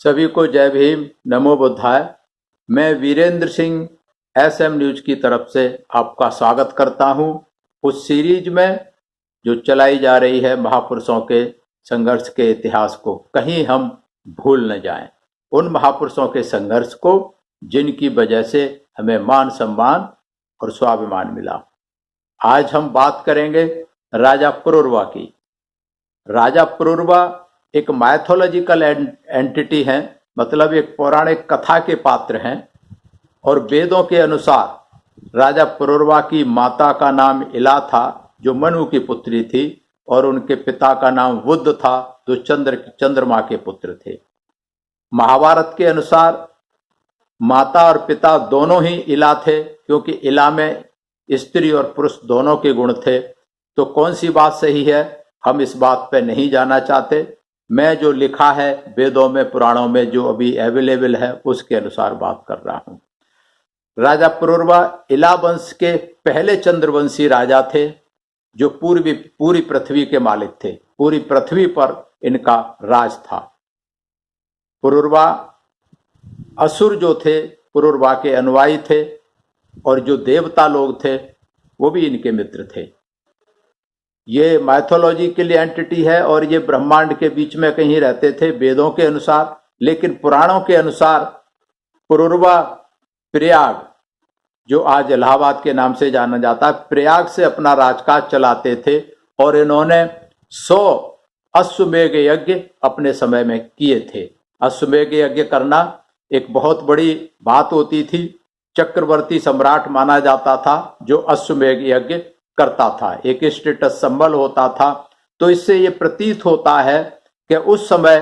सभी को जय भीम, नमो बुद्धाय। मैं वीरेंद्र सिंह एसएम न्यूज की तरफ से आपका स्वागत करता हूं। उस सीरीज में जो चलाई जा रही है महापुरुषों के संघर्ष के इतिहास को कहीं हम भूल न जाएं, उन महापुरुषों के संघर्ष को जिनकी वजह से हमें मान सम्मान और स्वाभिमान मिला। आज हम बात करेंगे राजा पुरुरवा की। राजा पुरुरवा एक माइथोलॉजिकल एंटिटी है, मतलब एक पौराणिक कथा के पात्र हैं। और वेदों के अनुसार राजा पुरुरवा की माता का नाम इला था, जो मनु की पुत्री थी, और उनके पिता का नाम बुद्ध था, जो चंद्रमा के पुत्र थे। महाभारत के अनुसार माता और पिता दोनों ही इला थे, क्योंकि इला में स्त्री और पुरुष दोनों के गुण थे। तो कौन सी बात सही है, हम इस बात पे नहीं जाना चाहते। मैं जो लिखा है वेदों में, पुराणों में, जो अभी अवेलेबल है, उसके अनुसार बात कर रहा हूं। राजा पुरुरवा इला वंश के पहले चंद्रवंशी राजा थे, जो पूरी पृथ्वी के मालिक थे। पूरी पृथ्वी पर इनका राज था। पुरुरवा असुर जो थे पुरुरवा के अनुयायी थे, और जो देवता लोग थे वो भी इनके मित्र थे। ये माइथोलॉजिकल एंटिटी है और ये ब्रह्मांड के बीच में कहीं रहते थे वेदों के अनुसार। लेकिन पुराणों के अनुसार पुरुरवा प्रयाग, जो आज इलाहाबाद के नाम से जाना जाता है, प्रयाग से अपना राजकाज चलाते थे। और इन्होंने 100 अश्वमेध यज्ञ अपने समय में किए थे। अश्वमेध यज्ञ करना एक बहुत बड़ी बात होती थी। चक्रवर्ती सम्राट माना जाता था जो अश्वमेध यज्ञ करता था, एक स्टेटस संबल होता था। तो इससे ये प्रतीत होता है कि उस समय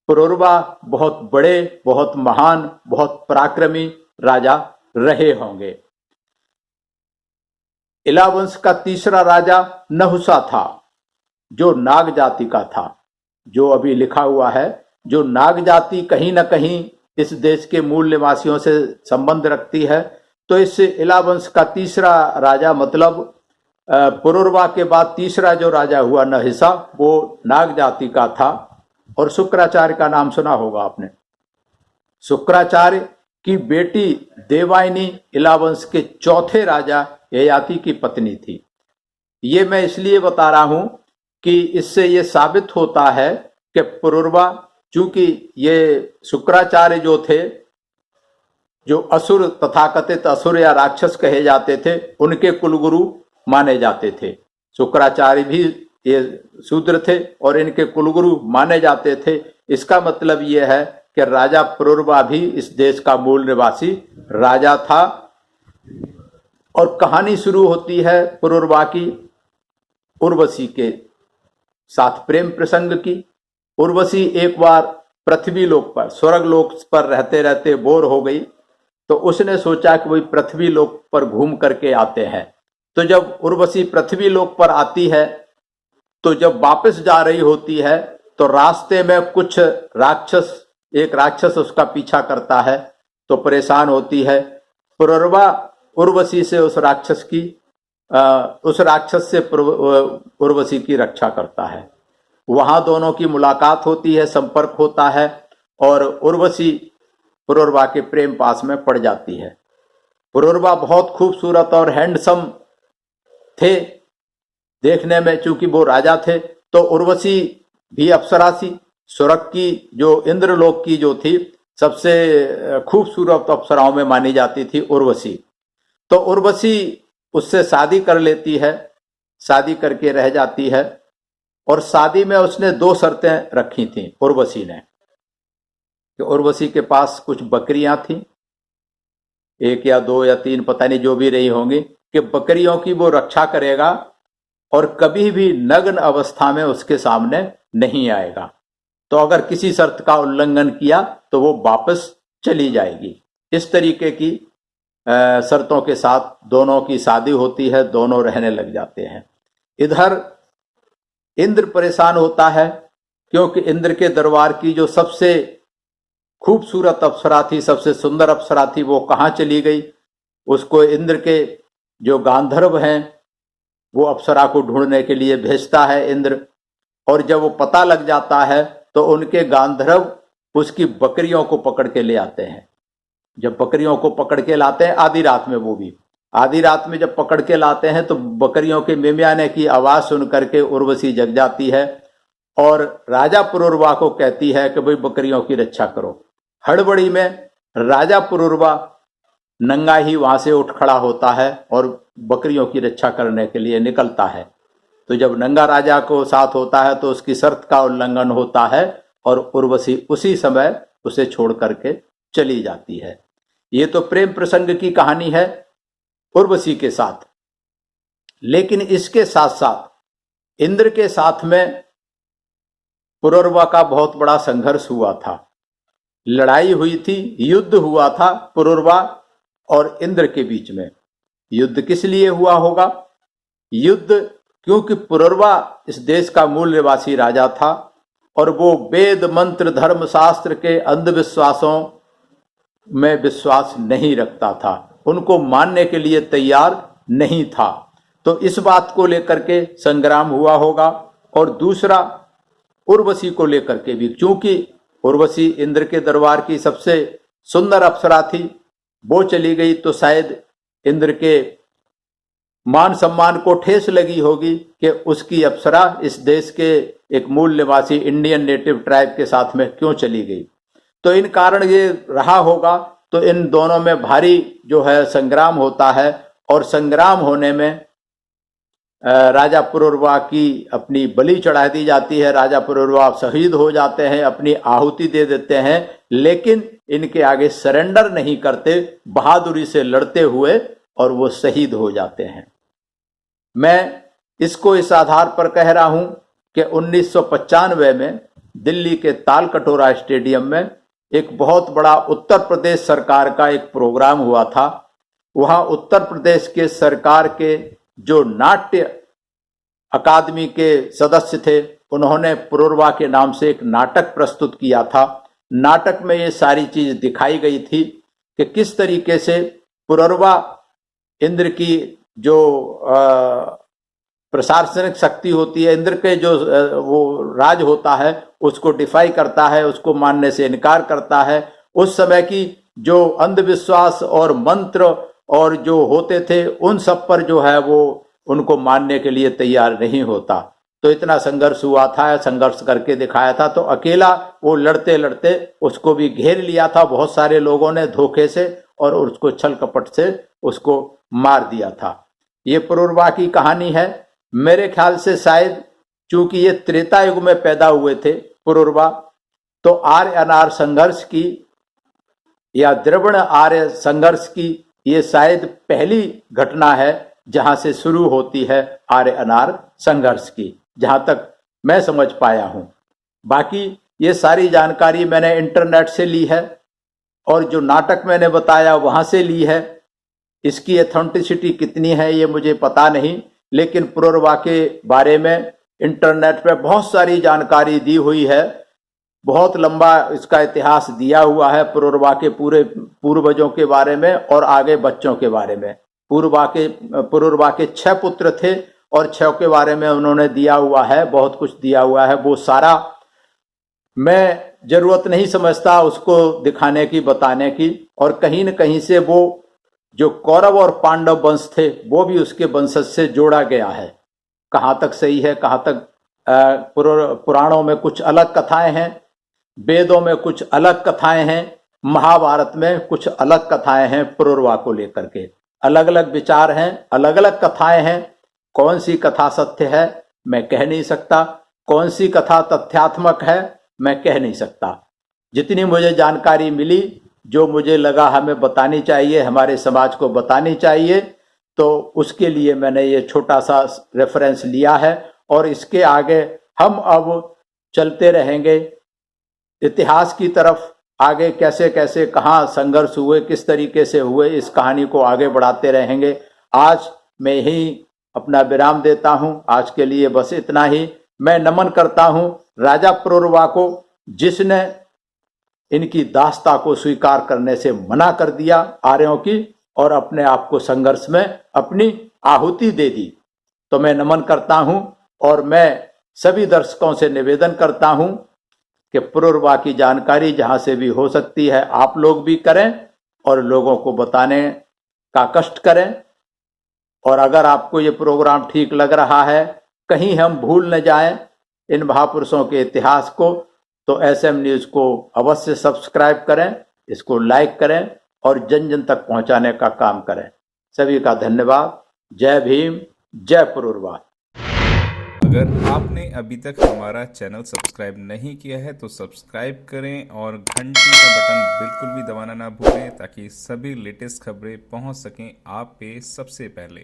पुरुरवा बहुत बड़े, बहुत महान, बहुत पराक्रमी राजा रहे होंगे। इला वंश का तीसरा राजा नहुषा था, जो नाग जाति का था। जो अभी लिखा हुआ है, जो नाग जाति कहीं ना कहीं इस देश के मूल निवासियों से संबंध रखती है। तो इस इला वंश का तीसरा राजा, मतलब पुरुरवा के बाद तीसरा जो राजा हुआ नहुषा, वो नाग जाति का था। और शुक्राचार्य का नाम सुना होगा आपने। शुक्राचार्य की बेटी देवयानी इला वंश के चौथे राजा ययाति की पत्नी थी। ये मैं इसलिए बता रहा हूं कि इससे ये साबित होता है कि पुरुरवा, चूंकि ये शुक्राचार्य जो थे, जो असुर, तथाकथित असुर या राक्षस कहे जाते थे, उनके कुलगुरु माने जाते थे। शुक्राचार्य भी ये शूद्र थे और इनके कुलगुरु माने जाते थे। इसका मतलब ये है कि राजा पुरुरवा भी इस देश का मूल निवासी राजा था। और कहानी शुरू होती है पुरुरवा की उर्वशी के साथ प्रेम प्रसंग की। उर्वशी एक बार पृथ्वी लोक पर, स्वर्ग लोक पर रहते रहते बोर हो गई। तो उसने सोचा कि वही पृथ्वी लोक पर घूम करके आते हैं। तो जब उर्वशी पृथ्वी लोक पर आती है, तो जब वापस जा रही होती है, तो रास्ते में कुछ राक्षस, एक राक्षस उसका पीछा करता है। तो परेशान होती है। पुरुरवा उर्वशी से उस राक्षस से उर्वशी की रक्षा करता है। वहां दोनों की मुलाकात होती है, संपर्क होता है, और उर्वशी पुरुरवा के प्रेम पास में पड़ जाती है। पुरुरवा बहुत खूबसूरत और हैंडसम थे देखने में, चूंकि वो राजा थे। तो उर्वशी भी अप्सरा थी। स्वर्ग की, जो इंद्रलोक की जो थी, सबसे खूबसूरत अप्सराओं में मानी जाती थी उर्वशी। तो उर्वशी उससे शादी कर लेती है, शादी करके रह जाती है। और शादी में उसने 2 शर्तें रखी थी उर्वशी ने। कि उर्वशी के पास कुछ बकरियां थीं, 1 या 2 या 3, पता नहीं, जो भी रही होंगी, कि बकरियों की वो रक्षा करेगा और कभी भी नग्न अवस्था में उसके सामने नहीं आएगा। तो अगर किसी शर्त का उल्लंघन किया तो वो वापस चली जाएगी। इस तरीके की शर्तों के साथ दोनों की शादी होती है, दोनों रहने लग जाते हैं। इधर इंद्र परेशान होता है, क्योंकि इंद्र के दरबार की जो सबसे खूबसूरत अप्सरा थी, सबसे सुंदर अप्सरा थी, वो कहाँ चली गई। उसको इंद्र के जो गांधर्व हैं, वो अप्सरा को ढूंढने के लिए भेजता है इंद्र। और जब वो पता लग जाता है, तो उनके गांधर्व उसकी बकरियों को पकड़ के ले आते हैं। जब बकरियों को पकड़ के लाते हैं आधी रात में, वो भी आधी रात में जब पकड़ के लाते हैं तो बकरियों के मिमियाने की आवाज सुन करके उर्वशी जग जाती है और राजा पुरुरवा को कहती है कि भाई बकरियों की रक्षा करो। हड़बड़ी में राजा पुरुरवा नंगा ही वहां से उठ खड़ा होता है और बकरियों की रक्षा करने के लिए निकलता है। तो जब नंगा राजा को साथ होता है तो उसकी शर्त का उल्लंघन होता है और उर्वशी उसी समय उसे छोड़ करके चली जाती है। ये तो प्रेम प्रसंग की कहानी है उर्वशी के साथ, लेकिन इसके साथ साथ इंद्र के साथ में पुरुरवा का बहुत बड़ा संघर्ष हुआ था, लड़ाई हुई थी, युद्ध हुआ था पुरुरवा और इंद्र के बीच में। युद्ध किस लिए हुआ होगा? युद्ध क्योंकि पुरुरवा इस देश का मूल निवासी राजा था और वो वेद मंत्र धर्म शास्त्र के अंधविश्वासों में विश्वास नहीं रखता था, उनको मानने के लिए तैयार नहीं था। तो इस बात को लेकर के संग्राम हुआ होगा। और दूसरा उर्वशी को लेकर के भी, क्योंकि उर्वशी इंद्र के दरबार की सबसे सुंदर अप्सरा थी, वो चली गई तो शायद इंद्र के मान सम्मान को ठेस लगी होगी कि उसकी अप्सरा इस देश के एक मूल निवासी इंडियन नेटिव ट्राइब के साथ में क्यों चली गई। तो इन कारण ये रहा होगा। तो इन दोनों में भारी जो है संग्राम होता है और संग्राम होने में राजा पुरुरवा की अपनी बलि चढ़ा दी जाती है। राजा पुरुरवा शहीद हो जाते हैं, अपनी आहुति दे देते हैं, लेकिन इनके आगे सरेंडर नहीं करते, बहादुरी से लड़ते हुए और वो शहीद हो जाते हैं। मैं इसको इस आधार पर कह रहा हूं कि 1995 में दिल्ली के तालकटोरा स्टेडियम में एक बहुत बड़ा उत्तर प्रदेश सरकार का एक प्रोग्राम हुआ था। वहां उत्तर प्रदेश के सरकार के जो नाट्य अकादमी के सदस्य थे, उन्होंने पुरुरवा के नाम से एक नाटक प्रस्तुत किया था। नाटक में ये सारी चीज दिखाई गई थी कि किस तरीके से पुरुरवा इंद्र की जो प्रशासनिक शक्ति होती है, इंद्र के जो वो राज होता है, उसको डिफाई करता है, उसको मानने से इनकार करता है। उस समय की जो अंधविश्वास और मंत्र और जो होते थे, उन सब पर जो है वो उनको मानने के लिए तैयार नहीं होता। तो इतना संघर्ष हुआ था, संघर्ष करके दिखाया था। तो अकेला वो लड़ते लड़ते उसको भी घेर लिया था बहुत सारे लोगों ने धोखे से, और उसको छल कपट से उसको मार दिया था। ये पुरुरवा की कहानी है। मेरे ख्याल से शायद चूंकि ये त्रेता युग में पैदा हुए थे पुरुरवा, तो आर्य अनार्य संघर्ष की या द्रविड़ आर्य संघर्ष की ये शायद पहली घटना है जहां से शुरू होती है आर्य अनार्य संघर्ष की, जहां तक मैं समझ पाया हूं। बाकी ये सारी जानकारी मैंने इंटरनेट से ली है और जो नाटक मैंने बताया वहां से ली है। इसकी एथेंटिसिटी कितनी है ये मुझे पता नहीं, लेकिन पुरुरवा के बारे में इंटरनेट पे बहुत सारी जानकारी दी हुई है। बहुत लंबा इसका इतिहास दिया हुआ है पुरुरवा के पूरे पूर्वजों के बारे में और आगे बच्चों के बारे में। पुरुरवा के 6 पुत्र थे और 6 के बारे में उन्होंने दिया हुआ है, बहुत कुछ दिया हुआ है। वो सारा मैं जरूरत नहीं समझता उसको दिखाने की, बताने की। और कहीं न कहीं से वो जो कौरव और पांडव वंश थे वो भी उसके वंशज से जोड़ा गया है। कहाँ तक सही है, कहाँ तक पुराणों में कुछ अलग कथाएं हैं, वेदों में कुछ अलग कथाएं हैं, महाभारत में कुछ अलग कथाएं हैं। पुरुरवा को लेकर के अलग अलग विचार हैं, अलग अलग कथाएं हैं। कौन सी कथा सत्य है मैं कह नहीं सकता, कौन सी कथा तथ्यात्मक है मैं कह नहीं सकता। जितनी मुझे जानकारी मिली, जो मुझे लगा हमें बतानी चाहिए, हमारे समाज को बतानी चाहिए, तो उसके लिए मैंने ये छोटा सा रेफरेंस लिया है। और इसके आगे हम अब चलते रहेंगे इतिहास की तरफ। आगे कैसे कैसे कहाँ संघर्ष हुए, किस तरीके से हुए, इस कहानी को आगे बढ़ाते रहेंगे। आज मैं यही अपना विराम देता हूँ। आज के लिए बस इतना ही। मैं नमन करता हूँ राजा पुरुरवा को, जिसने इनकी दास्ता को स्वीकार करने से मना कर दिया आर्यों की, और अपने आप को संघर्ष में अपनी आहुति दे दी। तो मैं नमन करता हूं और मैं सभी दर्शकों से निवेदन करता हूं कि पुनर्वाह की जानकारी जहां से भी हो सकती है आप लोग भी करें और लोगों को बताने का कष्ट करें। और अगर आपको ये प्रोग्राम ठीक लग रहा है, कहीं हम भूल न जाएं इन महापुरुषों के इतिहास को, तो एसएम न्यूज को अवश्य सब्सक्राइब करें, इसको लाइक करें और जन जन तक पहुंचाने का काम करें। सभी का धन्यवाद। जय भीम, जय पुनर्वाह। अगर आपने अभी तक हमारा चैनल सब्सक्राइब नहीं किया है तो सब्सक्राइब करें और घंटी का बटन बिल्कुल भी दबाना ना भूलें ताकि सभी लेटेस्ट खबरें पहुंच सकें आप पे सबसे पहले।